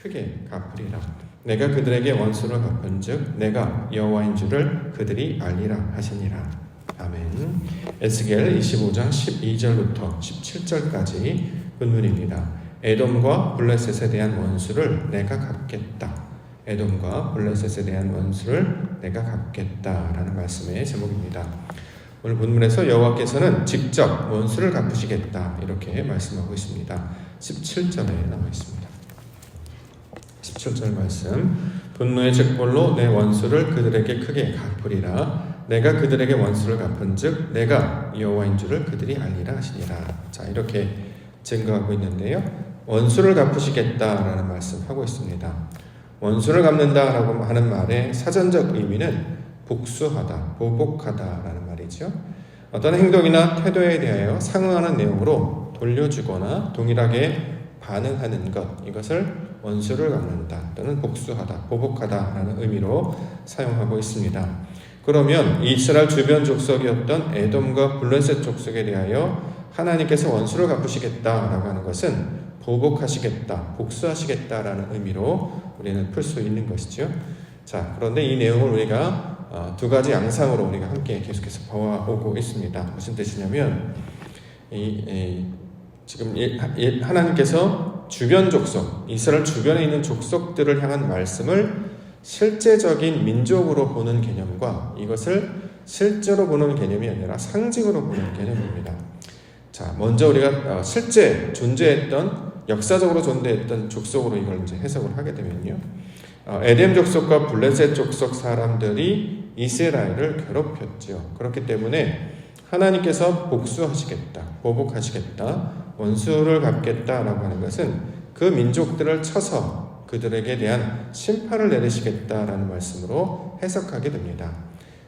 크게 갚으리라. 내가 그들에게 원수를 갚은즉 내가 여호와인 줄을 그들이 알리라 하시니라. 아멘. 에스겔 25장 12절부터 17절까지 본문입니다. 에돔과 블레셋에 대한 원수를 내가 갚겠다. 에돔과 블레셋에 대한 원수를 내가 갚겠다라는 말씀의 제목입니다. 오늘 본문에서 여호와께서는 직접 원수를 갚으시겠다 이렇게 말씀하고 있습니다. 17절에 나와 있습니다. 17절 말씀. 분노의 잭볼로 내 원수를 그들에게 크게 갚으리라. 내가 그들에게 원수를 갚은즉 내가 여호와인 줄을 그들이 알리라 하시니라. 자, 이렇게 증거하고 있는데요. 원수를 갚으시겠다라는 말씀하고 있습니다. 원수를 갚는다라고 하는 말의 사전적 의미는 복수하다, 보복하다라는 말이죠. 어떤 행동이나 태도에 대하여 상응하는 내용으로 돌려주거나 동일하게 반응하는 것, 이것을 원수를 갚는다 또는 복수하다, 보복하다라는 의미로 사용하고 있습니다. 그러면 이스라엘 주변 족속이었던 에돔과 블레셋 족속에 대하여 하나님께서 원수를 갚으시겠다라고 하는 것은 보복하시겠다, 복수하시겠다라는 의미로 우리는 풀 수 있는 것이죠. 자, 그런데 이 내용을 우리가 두 가지 양상으로 우리가 함께 계속해서 보아오고 있습니다. 무슨 뜻이냐면 지금 하나님께서 주변 족속, 이스라엘 주변에 있는 족속들을 향한 말씀을 실제적인 민족으로 보는 개념과 이것을 실제로 보는 개념이 아니라 상징으로 보는 개념입니다. 자, 먼저 우리가 실제 존재했던, 역사적으로 존재했던 족속으로 이걸 이제 해석을 하게 되면요. 에덴 족속과 블레셋 족속 사람들이 이스라엘을 괴롭혔죠. 그렇기 때문에 하나님께서 복수하시겠다, 보복하시겠다, 원수를 갚겠다라고 하는 것은 그 민족들을 쳐서 그들에게 대한 심판을 내리시겠다라는 말씀으로 해석하게 됩니다.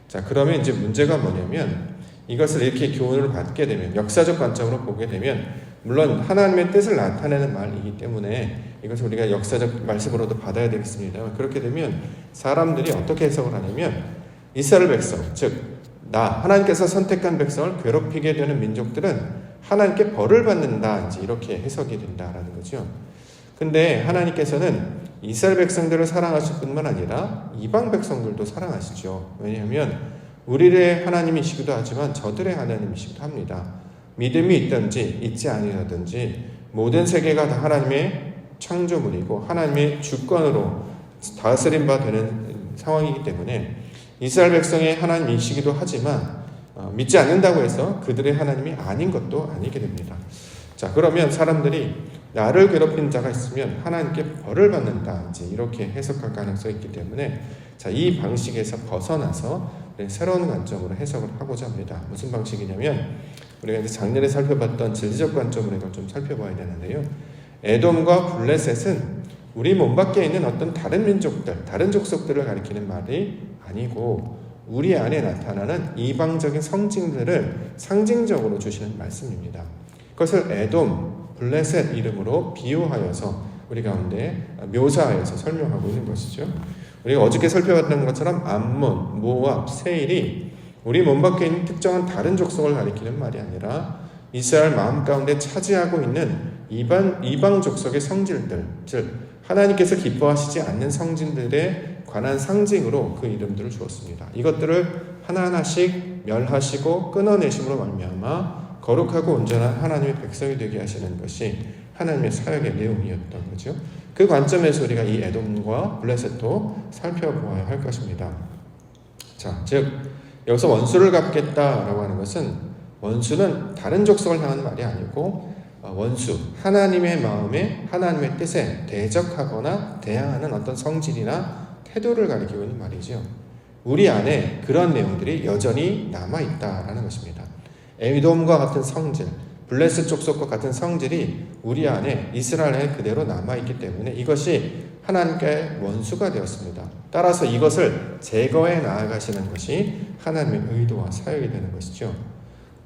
자, 그러면 이제 문제가 뭐냐면 이것을 이렇게 교훈을 받게 되면, 역사적 관점으로 보게 되면, 물론 하나님의 뜻을 나타내는 말이기 때문에 이것을 우리가 역사적 말씀으로도 받아야 되겠습니다. 그렇게 되면 사람들이 어떻게 해석을 하냐면 이스라엘 백성, 즉 하나님께서 선택한 백성을 괴롭히게 되는 민족들은 하나님께 벌을 받는다, 이제 이렇게 해석이 된다라는 거죠. 근데 하나님께서는 이스라엘 백성들을 사랑하실 뿐만 아니라 이방 백성들도 사랑하시죠. 왜냐하면 우리의 하나님이시기도 하지만 저들의 하나님이시기도 합니다. 믿음이 있든지 있지 아니하든지 모든 세계가 다 하나님의 창조물이고 하나님의 주권으로 다스림 바 되는 상황이기 때문에 이스라엘 백성의 하나님이시기도 하지만 믿지 않는다고 해서 그들의 하나님이 아닌 것도 아니게 됩니다. 자, 그러면 사람들이 나를 괴롭힌 자가 있으면 하나님께 벌을 받는다, 이제 이렇게 해석할 가능성이 있기 때문에 자, 이 방식에서 벗어나서 새로운 관점으로 해석을 하고자 합니다. 무슨 방식이냐면 우리가 이제 작년에 살펴봤던 진리적 관점으로 이걸 좀 살펴봐야 되는데요. 에돔과 블레셋은 우리 몸 밖에 있는 어떤 다른 민족들, 다른 족속들을 가리키는 말이 아니고 우리 안에 나타나는 이방적인 성징들을 상징적으로 주시는 말씀입니다. 그것을 에돔, 블레셋 이름으로 비유하여서 우리 가운데 묘사하여서 설명하고 있는 것이죠. 우리가 어저께 살펴봤던 것처럼 암몬, 모압, 세일이 우리 몸 밖에 있는 특정한 다른 족속을 가리키는 말이 아니라 이스라엘 마음 가운데 차지하고 있는 이방 족속의 성질들, 즉 하나님께서 기뻐하시지 않는 성질들에 관한 상징으로 그 이름들을 주었습니다. 이것들을 하나하나씩 멸하시고 끊어내심으로 말미암아 거룩하고 온전한 하나님의 백성이 되게 하시는 것이 하나님의 사역의 내용이었던 거죠. 그 관점에서 우리가 이 에돔과 블레셋도 살펴보아야 할 것입니다. 자, 즉 여기서 원수를 갚겠다라고 하는 것은 원수는 다른 족속을 향하는 말이 아니고 원수, 하나님의 마음에 하나님의 뜻에 대적하거나 대항하는 어떤 성질이나 태도를 가리키고 있는 말이죠. 우리 안에 그런 내용들이 여전히 남아있다라는 것입니다. 에돔과 같은 성질, 블레셋 족속과 같은 성질이 우리 안에 이스라엘에 그대로 남아있기 때문에 이것이 하나님께 원수가 되었습니다. 따라서 이것을 제거해 나아가시는 것이 하나님의 의도와 사역이 되는 것이죠.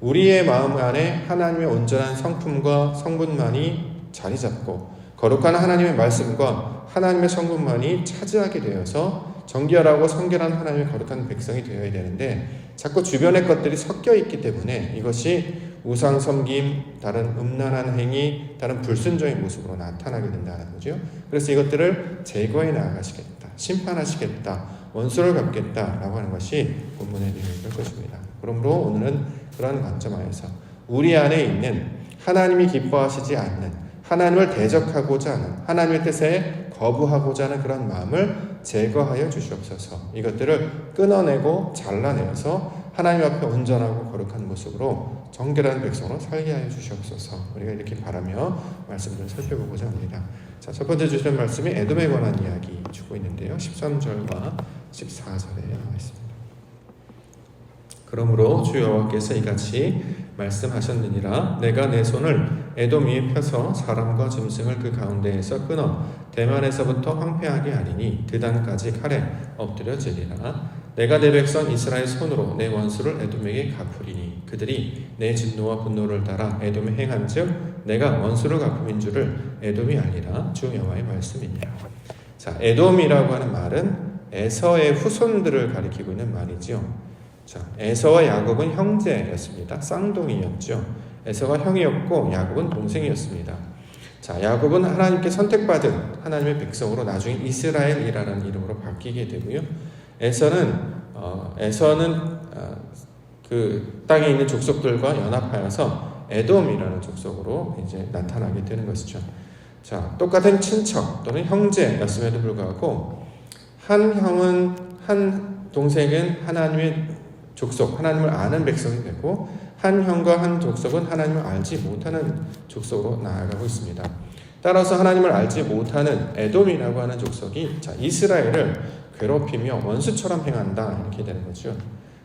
우리의 마음 안에 하나님의 온전한 성품과 성분만이 자리 잡고 거룩한 하나님의 말씀과 하나님의 성분만이 차지하게 되어서 정결하고 성결한 하나님의 거룩한 백성이 되어야 되는데 자꾸 주변의 것들이 섞여 있기 때문에 이것이 우상 섬김, 다른 음란한 행위, 다른 불순종의 모습으로 나타나게 된다는 거죠. 그래서 이것들을 제거해 나가시겠다, 심판하시겠다, 원수를 갚겠다라고 하는 것이 본문의 내용일 것입니다. 그러므로 오늘은 그런 관점하에서 우리 안에 있는 하나님이 기뻐하시지 않는, 하나님을 대적하고자 하는, 하나님의 뜻에 거부하고자 하는 그런 마음을 제거하여 주시옵소서. 이것들을 끊어내고 잘라내어서 하나님 앞에 온전하고 거룩한 모습으로 정결한 백성으로 살게 하여 주시옵소서. 우리가 이렇게 바라며 말씀을 살펴보고자 합니다. 자, 첫 번째 주시는 말씀이 에돔에 관한 이야기 주고 있는데요. 13절과 14절에 나와 있습니다. 그러므로 주 여호와께서 이같이 말씀하셨느니라. 내가 내 손을 에돔 위에 펴서 사람과 짐승을 그 가운데에서 끊어 대만에서부터 황폐하게 하리니 드단까지 칼에 엎드려지리라. 내가 내 백성 이스라엘 손으로 내 원수를 에돔에게 갚으리니 그들이 내 진노와 분노를 따라 에돔에 행한즉 내가 원수를 갚음인 줄을 에돔이 알리라. 주 여호와의 말씀이니라. 자, 에돔이라고 하는 말은 에서의 후손들을 가리키고 있는 말이죠. 자, 에서와 야곱은 형제였습니다. 쌍둥이였죠. 에서가 형이었고 야곱은 동생이었습니다. 자, 야곱은 하나님께 선택받은 하나님의 백성으로 나중에 이스라엘이라는 이름으로 바뀌게 되고요. 에서는 그 땅에 있는 족속들과 연합하여서 에돔이라는 족속으로 이제 나타나게 되는 것이죠. 자, 똑같은 친척 또는 형제였음에도 불구하고 한 동생은 하나님의 족속, 하나님을 아는 백성이 되고 한 형과 한 족속은 하나님을 알지 못하는 족속으로 나아가고 있습니다. 따라서 하나님을 알지 못하는 에돔이라고 하는 족속이 이스라엘을 괴롭히며 원수처럼 행한다, 이렇게 되는 거죠.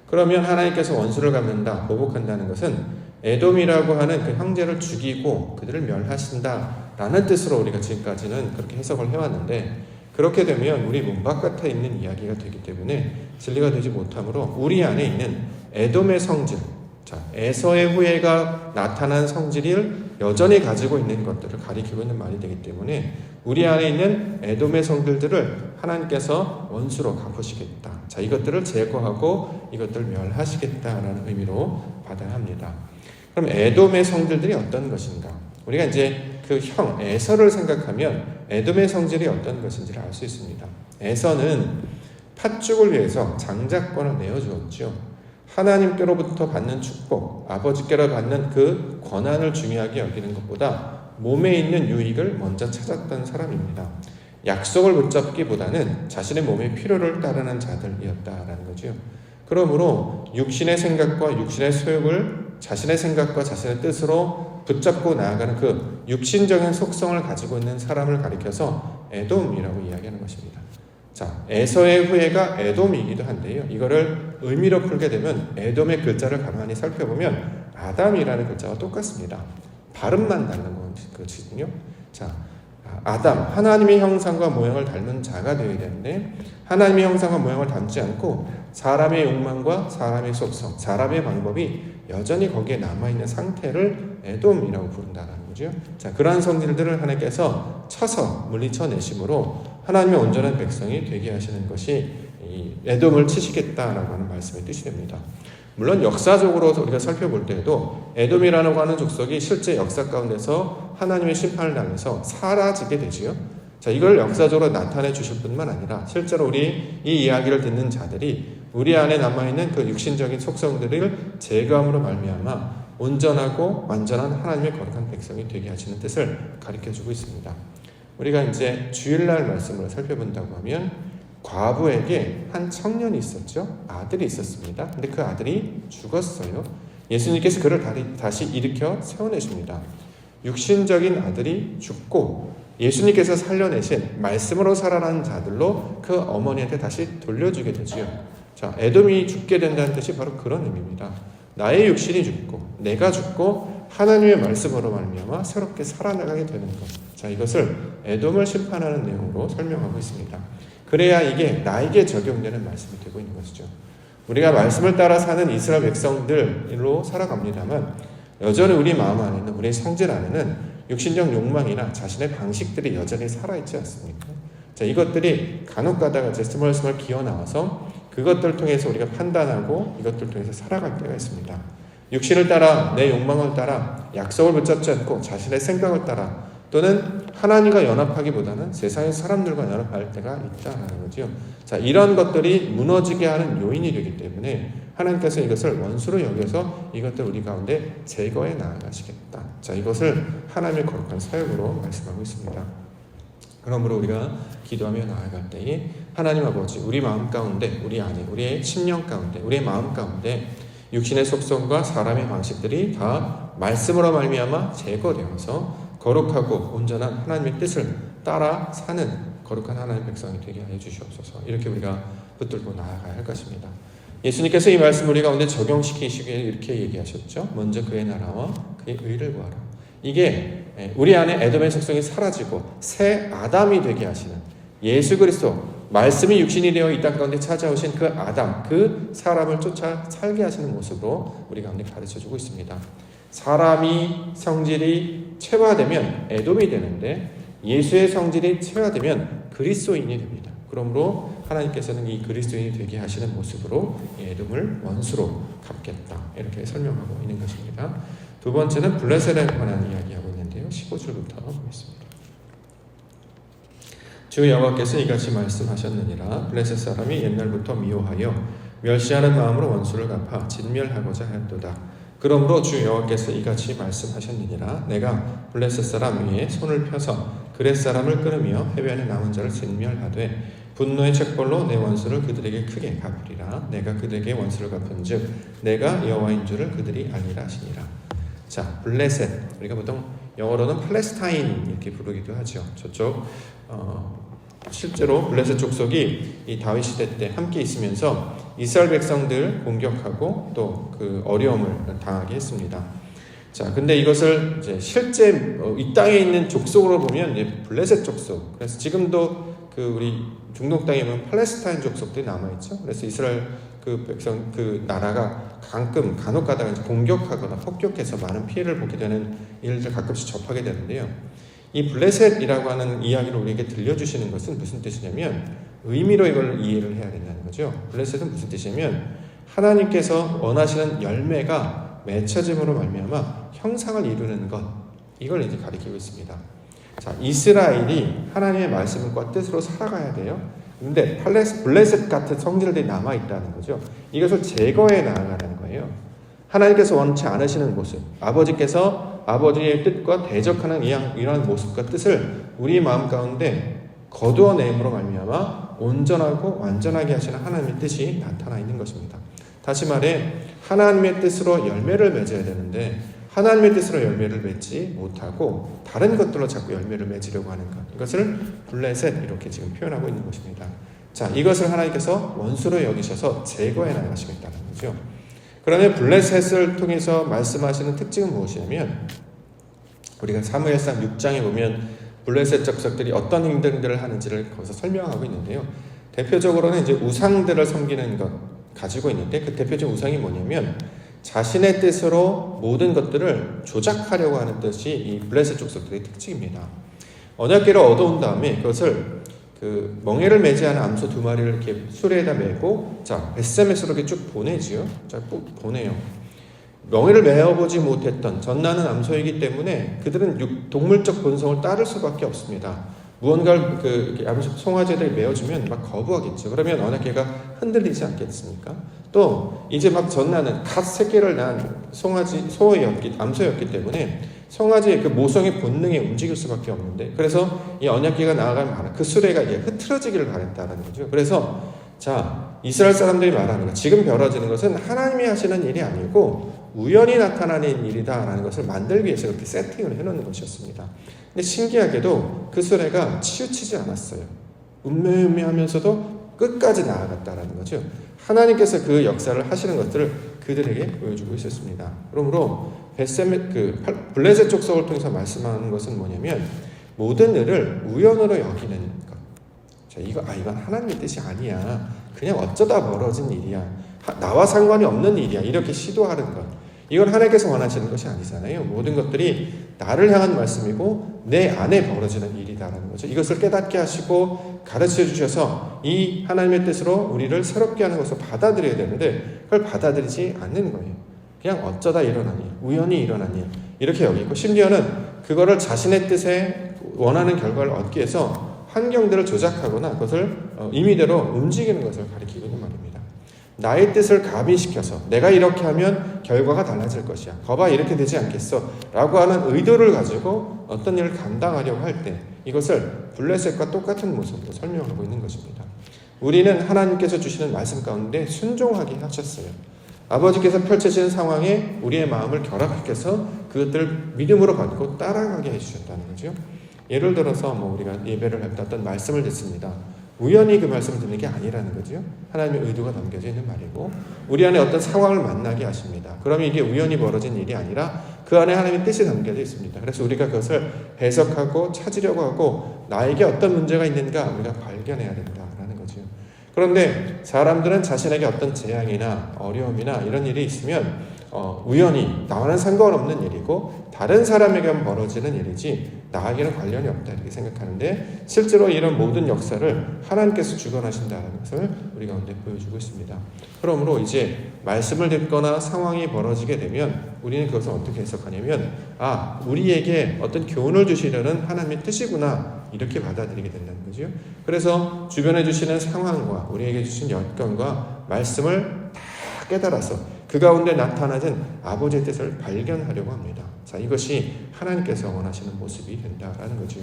그러면 하나님께서 원수를 갚는다, 보복한다는 것은 에돔이라고 하는 그 형제를 죽이고 그들을 멸하신다라는 뜻으로 우리가 지금까지는 그렇게 해석을 해왔는데, 그렇게 되면 우리 문 바깥에 있는 이야기가 되기 때문에 진리가 되지 못하므로 우리 안에 있는 에돔의 성질, 자, 에서의 후예가 나타난 성질을 여전히 가지고 있는 것들을 가리키고 있는 말이 되기 때문에 우리 안에 있는 에돔의 성질들을 하나님께서 원수로 갚으시겠다. 자, 이것들을 제거하고 이것들을 멸하시겠다라는 의미로 받아야 합니다. 그럼 에돔의 성질들이 어떤 것인가? 우리가 이제 그 형 에서를 생각하면 에돔의 성질이 어떤 것인지를 알 수 있습니다. 에서는 팥죽을 위해서 장자권을 내어주었죠. 하나님께로부터 받는 축복, 아버지께로 받는 그 권한을 중요하게 여기는 것보다 몸에 있는 유익을 먼저 찾았던 사람입니다. 약속을 붙잡기보다는 자신의 몸의 필요를 따르는 자들이었다라는 거죠. 그러므로 육신의 생각과 육신의 소욕을 자신의 생각과 자신의 뜻으로 붙잡고 나아가는 그 육신적인 속성을 가지고 있는 사람을 가리켜서 에돔이라고 이야기하는 것입니다. 자, 에서의 후예가 에돔이기도 한데요. 이거를 의미로 풀게 되면 에돔의 글자를 가만히 살펴보면 아담이라는 글자와 똑같습니다. 발음만 다른 것이거든요. 자, 아담, 하나님의 형상과 모양을 닮은 자가 되어야 되는데 하나님의 형상과 모양을 닮지 않고 사람의 욕망과 사람의 속성, 사람의 방법이 여전히 거기에 남아있는 상태를 에돔이라고 부른다는 거죠. 자, 그러한 성질들을 하나님께서 쳐서 물리쳐내심으로 하나님의 온전한 백성이 되게 하시는 것이 이 에돔을 치시겠다라고 하는 말씀의 뜻이 됩니다. 물론 역사적으로 우리가 살펴볼 때에도 에돔이라고 하는 족속이 실제 역사 가운데서 하나님의 심판을 당해서 사라지게 되지요. 자, 이걸 역사적으로 나타내 주실 뿐만 아니라 실제로 우리 이 이야기를 듣는 자들이 우리 안에 남아있는 그 육신적인 속성들을 제거함으로 말미암아 온전하고 완전한 하나님의 거룩한 백성이 되게 하시는 뜻을 가르쳐주고 있습니다. 우리가 이제 주일날 말씀을 살펴본다고 하면 과부에게 한 청년이 있었죠. 아들이 있었습니다. 근데 그 아들이 죽었어요. 예수님께서 그를 다시 일으켜 세워내십니다. 육신적인 아들이 죽고 예수님께서 살려내신 말씀으로 살아나는 자들로 그 어머니한테 다시 돌려주게 되지요. 자, 에돔이 죽게 된다는 뜻이 바로 그런 의미입니다. 나의 육신이 죽고 내가 죽고 하나님의 말씀으로 말미암아 새롭게 살아나가게 되는 것. 자, 이것을 에돔을 심판하는 내용으로 설명하고 있습니다. 그래야 이게 나에게 적용되는 말씀이 되고 있는 것이죠. 우리가 말씀을 따라 사는 이스라엘 백성들로 살아갑니다만 여전히 우리 마음 안에는, 우리 성질 안에는 육신적 욕망이나 자신의 방식들이 여전히 살아있지 않습니까? 자, 이것들이 간혹 가다가 스멀스멀 기어 나와서 그것들을 통해서 우리가 판단하고 이것들을 통해서 살아갈 때가 있습니다. 육신을 따라, 내 욕망을 따라, 약속을 붙잡지 않고 자신의 생각을 따라, 또는 하나님과 연합하기보다는 세상의 사람들과 연합할 때가 있다는 거죠. 자, 이런 것들이 무너지게 하는 요인이 되기 때문에 하나님께서 이것을 원수로 여겨서 이것들 우리 가운데 제거해 나아가시겠다. 자, 이것을 하나님의 거룩한 사역으로 말씀하고 있습니다. 그러므로 우리가 기도하며 나아갈 때에 하나님 아버지, 우리 마음 가운데, 우리 안에, 우리의 심령 가운데, 우리의 마음 가운데 육신의 속성과 사람의 방식들이 다 말씀으로 말미암아 제거되어서 거룩하고 온전한 하나님의 뜻을 따라 사는 거룩한 하나님의 백성이 되게 하여 주시옵소서. 이렇게 우리가 붙들고 나아가야 할 것입니다. 예수님께서 이 말씀을 우리 가운데 적용시키시기에 이렇게 얘기하셨죠. 먼저 그의 나라와 그의 의를 구하라. 이게 우리 안에 에돔의 속성이 사라지고 새 아담이 되게 하시는 예수 그리스도, 말씀이 육신이 되어 이 땅 가운데 찾아오신 그 아담, 그 사람을 쫓아 살게 하시는 모습으로 우리 가운데 가르쳐주고 있습니다. 사람이 성질이 체화되면 에돔이 되는데 예수의 성질이 체화되면 그리스도인이 됩니다. 그러므로 하나님께서는 이 그리스도인이 되게 하시는 모습으로 에돔을 원수로 갚겠다, 이렇게 설명하고 있는 것입니다. 두 번째는 블레셋에 관한 이야기하고 있는데요. 15절부터 보겠습니다. 주 여호와께서 이같이 말씀하셨느니라. 블레셋 사람이 옛날부터 미워하여 멸시하는 마음으로 원수를 갚아 진멸하고자 하였도다. 그러므로 주 여호와께서 이같이 말씀하셨느니라. 내가 블레셋 사람 위에 손을 펴서 그렛 사람을 끊으며 해변에 남은 자를 진멸하되 분노의 책벌로 내 원수를 그들에게 크게 갚으리라. 내가 그들에게 원수를 갚은즉 내가 여호와인 줄을 그들이 알리라 하시니라. 자, 블레셋, 우리가 보통 영어로는 팔레스타인 이렇게 부르기도 하죠. 저쪽 실제로 블레셋 족속이 이 다윗 시대 때 함께 있으면서 이스라엘 백성들 공격하고 또 그 어려움을 당하게 했습니다. 자, 근데 이것을 이제 실제 이 땅에 있는 족속으로 보면 이제 블레셋 족속. 그래서 지금도 그 우리 중동 땅에 보면 팔레스타인 족속들이 남아 있죠. 그래서 이스라엘 그 백성 그 나라가 가끔 간혹가다가 공격하거나 폭격해서 많은 피해를 보게 되는 일들 가끔씩 접하게 되는데요. 이 블레셋이라고 하는 이야기를 우리에게 들려주시는 것은 무슨 뜻이냐면 의미로 이걸 이해를 해야 된다는 거죠. 블레셋은 무슨 뜻이냐면 하나님께서 원하시는 열매가 맺혀짐으로 말미암아 형상을 이루는 것, 이걸 이제 가리키고 있습니다. 자, 이스라엘이 하나님의 말씀과 뜻으로 살아가야 돼요. 근데 블레셋 같은 성질들이 남아있다는 거죠. 이것을 제거해 나아가는 거예요. 하나님께서 원치 않으시는 모습, 아버지께서 아버지의 뜻과 대적하는 이러한 모습과 뜻을 우리 마음 가운데 거두어내므로 말미암아 온전하고 완전하게 하시는 하나님의 뜻이 나타나 있는 것입니다. 다시 말해 하나님의 뜻으로 열매를 맺어야 되는데 하나님의 뜻으로 열매를 맺지 못하고 다른 것들로 자꾸 열매를 맺으려고 하는 것, 이것을 블레셋 이렇게 지금 표현하고 있는 것입니다. 자, 이것을 하나님께서 원수로 여기셔서 제거해 나가시겠다는 거죠. 그러면 블레셋을 통해서 말씀하시는 특징은 무엇이냐면 우리가 사무엘상 6장에 보면 블레셋 족속들이 어떤 행동들을 하는지를 거기서 설명하고 있는데요. 대표적으로는 이제 우상들을 섬기는 것 가지고 있는데 그 대표적인 우상이 뭐냐면 자신의 뜻으로 모든 것들을 조작하려고 하는 뜻이 이 블레셋 족속들의 특징입니다. 언약궤를 얻어온 다음에 그것을 그 멍에를 매지하는 암소 2마리를 이렇게 수레에다 메고 자 베세메스로 이렇게 쭉 보내지요. 자, 쭉 보내요. 멍에를 메어보지 못했던 전나는 암소이기 때문에 그들은 동물적 본성을 따를 수밖에 없습니다. 무언가를 송아지를 메어주면 막 거부하겠죠. 그러면 언약궤가 흔들리지 않겠습니까? 또 이제 막 전나는 갓 새끼를 낳은 암소였기 때문에 송아지의 그 모성의 본능에 움직일 수밖에 없는데 그래서 이 언약궤가 나아가면 그 수레가 이제 흐트러지기를 바랬다는 거죠. 그래서 자 이스라엘 사람들이 말하는 것, 지금 벌어지는 것은 하나님이 하시는 일이 아니고 우연히 나타나는 일이다라는 것을 만들기 위해서 그렇게 세팅을 해놓는 것이었습니다. 근데 신기하게도 그 수레가 치우치지 않았어요. 음매하면서도 끝까지 나아갔다라는 거죠. 하나님께서 그 역사를 하시는 것들을 그들에게 보여주고 있었습니다. 그러므로 블레셋 족속을 통해서 말씀하는 것은 뭐냐면 모든 일을 우연으로 여기는 것. 자, 이건 하나님의 뜻이 아니야. 그냥 어쩌다 벌어진 일이야. 나와 상관이 없는 일이야. 이렇게 시도하는 것. 이건 하나님께서 원하시는 것이 아니잖아요. 모든 것들이 나를 향한 말씀이고 내 안에 벌어지는 일이다라는 거죠. 이것을 깨닫게 하시고 가르쳐 주셔서 이 하나님의 뜻으로 우리를 새롭게 하는 것을 받아들여야 되는데 그걸 받아들이지 않는 거예요. 그냥 어쩌다 일어난 일, 우연히 일어난 일 이렇게 여기고 심지어는 그거를 자신의 뜻에 원하는 결과를 얻기 위해서 환경들을 조작하거나 그것을 임의대로 움직이는 것을 가리키고 있는 말입니다. 나의 뜻을 가미시켜서 내가 이렇게 하면 결과가 달라질 것이야. 거봐 이렇게 되지 않겠어? 라고 하는 의도를 가지고 어떤 일을 감당하려고 할 때 이것을 블레셋과 똑같은 모습으로 설명하고 있는 것입니다. 우리는 하나님께서 주시는 말씀 가운데 순종하게 하셨어요. 아버지께서 펼쳐지는 상황에 우리의 마음을 결합해서 그것들을 믿음으로 받고 따라가게 해주셨다는 거죠. 예를 들어서 우리가 예배를 할 때 어떤 말씀을 듣습니다. 우연히 그 말씀을 듣는 게 아니라는 거죠. 하나님의 의도가 담겨져 있는 말이고 우리 안에 어떤 상황을 만나게 하십니다. 그러면 이게 우연히 벌어진 일이 아니라 그 안에 하나님의 뜻이 담겨져 있습니다. 그래서 우리가 그것을 해석하고 찾으려고 하고 나에게 어떤 문제가 있는가 우리가 발견해야 된다라는 거죠. 그런데 사람들은 자신에게 어떤 재앙이나 어려움이나 이런 일이 있으면 우연히 나와는 상관없는 일이고 다른 사람에게만 벌어지는 일이지 나에게는 관련이 없다 이렇게 생각하는데 실제로 이런 모든 역사를 하나님께서 주관하신다는 것을 우리 가운데 보여주고 있습니다. 그러므로 이제 말씀을 듣거나 상황이 벌어지게 되면 우리는 그것을 어떻게 해석하냐면 우리에게 어떤 교훈을 주시려는 하나님의 뜻이구나 이렇게 받아들이게 된다는 거죠. 그래서 주변에 주시는 상황과 우리에게 주신 여건과 말씀을 다 깨달아서 그 가운데 나타나는 아버지의 뜻을 발견하려고 합니다. 자, 이것이 하나님께서 원하시는 모습이 된다라는 거죠.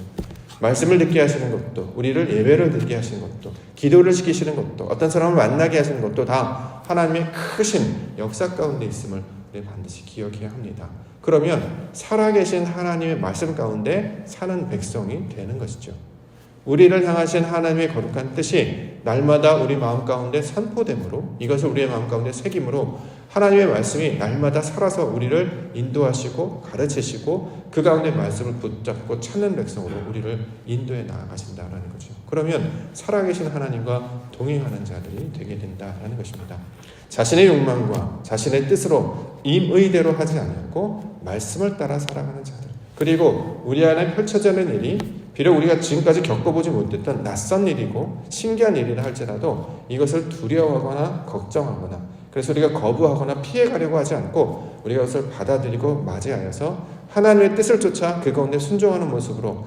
말씀을 듣게 하시는 것도, 우리를 예배를 드리게 하시는 것도, 기도를 시키시는 것도, 어떤 사람을 만나게 하시는 것도 다 하나님의 크신 역사 가운데 있음을 우리 반드시 기억해야 합니다. 그러면 살아계신 하나님의 말씀 가운데 사는 백성이 되는 것이죠. 우리를 향하신 하나님의 거룩한 뜻이 날마다 우리 마음 가운데 선포됨으로 이것을 우리의 마음 가운데 새김으로 하나님의 말씀이 날마다 살아서 우리를 인도하시고 가르치시고 그 가운데 말씀을 붙잡고 찾는 백성으로 우리를 인도해 나아가신다라는 거죠. 그러면 살아계신 하나님과 동행하는 자들이 되게 된다라는 것입니다. 자신의 욕망과 자신의 뜻으로 임의대로 하지 않고 말씀을 따라 살아가는 자들, 그리고 우리 안에 펼쳐지는 일이 비록 우리가 지금까지 겪어보지 못했던 낯선 일이고 신기한 일이라 할지라도 이것을 두려워하거나 걱정하거나 그래서 우리가 거부하거나 피해가려고 하지 않고 우리가 그것을 받아들이고 맞이하여서 하나님의 뜻을 쫓아 그 가운데 순종하는 모습으로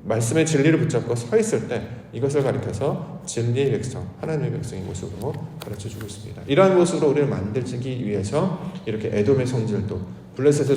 말씀의 진리를 붙잡고 서 있을 때 이것을 가리켜서 진리의 백성, 하나님의 백성의 모습으로 가르쳐주고 있습니다. 이러한 모습으로 우리를 만들기 위해서 이렇게 에돔의 성질도 블레셋의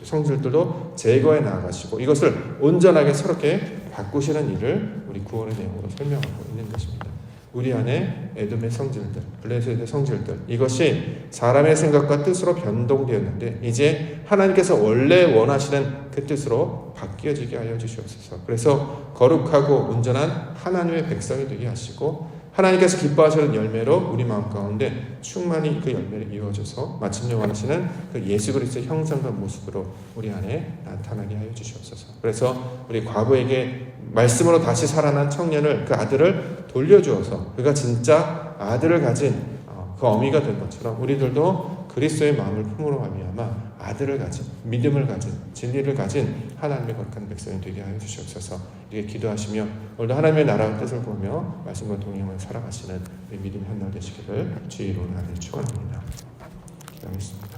성질들도 제거해 나아가시고 이것을 온전하게 새롭게 바꾸시는 일을 우리 구원의 내용으로 설명하고 있는 것입니다. 우리 안에 에돔의 성질들, 블레셋의 성질들 이것이 사람의 생각과 뜻으로 변동되었는데 이제 하나님께서 원래 원하시는 그 뜻으로 바뀌어지게 하여 주시옵소서. 그래서 거룩하고 온전한 하나님의 백성이 되게 하시고 하나님께서 기뻐하시는 열매로 우리 마음 가운데 충만히 그 열매를 이루어져서 마침내 원하시는 그 예수 그리스도의 형상과 모습으로 우리 안에 나타나게 하여 주시옵소서. 그래서 우리 과부에게 말씀으로 다시 살아난 청년을 그 아들을 돌려주어서 그가 진짜 아들을 가진 그 어미가 된 것처럼 우리들도 그리스도의 마음을 품으로 말미암아 아들을 가진 믿음을 가진 진리를 가진 하나님의 거룩한 백성이 되게 하여 주시옵소서. 이렇게 기도하시며 오늘도 하나님의 나라의 뜻을 보며 말씀과 동행하며 살아가시는 믿음의 한날 되시기를 주의 이름으로 축원합니다. 기도하겠습니다.